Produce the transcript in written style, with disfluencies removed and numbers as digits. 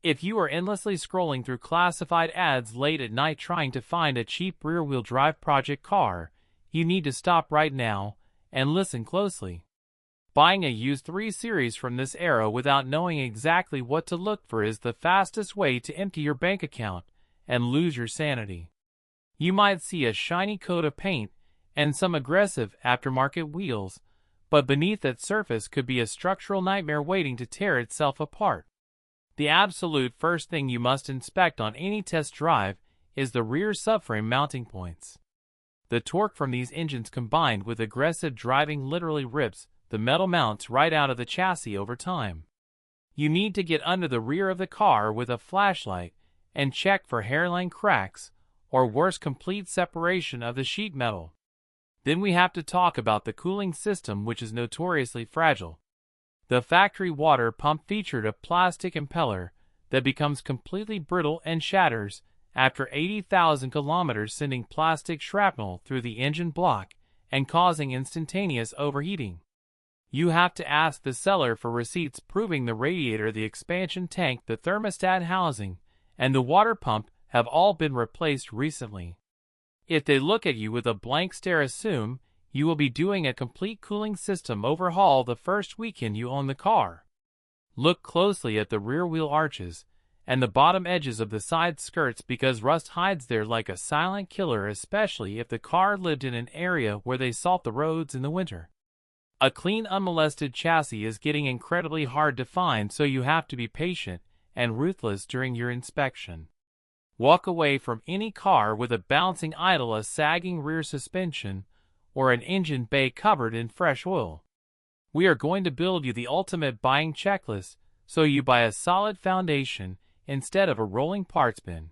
If you are endlessly scrolling through classified ads late at night trying to find a cheap rear-wheel drive project car, you need to stop right now and listen closely. Buying a used 3 Series from this era without knowing exactly what to look for is the fastest way to empty your bank account and lose your sanity. You might see a shiny coat of paint and some aggressive aftermarket wheels, but beneath that surface could be a structural nightmare waiting to tear itself apart. The absolute first thing you must inspect on any test drive is the rear subframe mounting points. The torque from these engines combined with aggressive driving literally rips the metal mounts right out of the chassis over time. You need to get under the rear of the car with a flashlight and check for hairline cracks or worse, complete separation of the sheet metal. Then we have to talk about the cooling system, which is notoriously fragile. The factory water pump featured a plastic impeller that becomes completely brittle and shatters after 80,000 kilometers, sending plastic shrapnel through the engine block and causing instantaneous overheating. You have to ask the seller for receipts proving the radiator, the expansion tank, the thermostat housing, and the water pump have all been replaced recently. If they look at you with a blank stare, assume you will be doing a complete cooling system overhaul the first weekend you own the car. Look closely at the rear wheel arches and the bottom edges of the side skirts because rust hides there like a silent killer, especially if the car lived in an area where they salt the roads in the winter. A clean, unmolested chassis is getting incredibly hard to find, so you have to be patient and ruthless during your inspection. Walk away from any car with a bouncing idle, a sagging rear suspension, or an engine bay covered in fresh oil. We are going to build you the ultimate buying checklist so you buy a solid foundation instead of a rolling parts bin.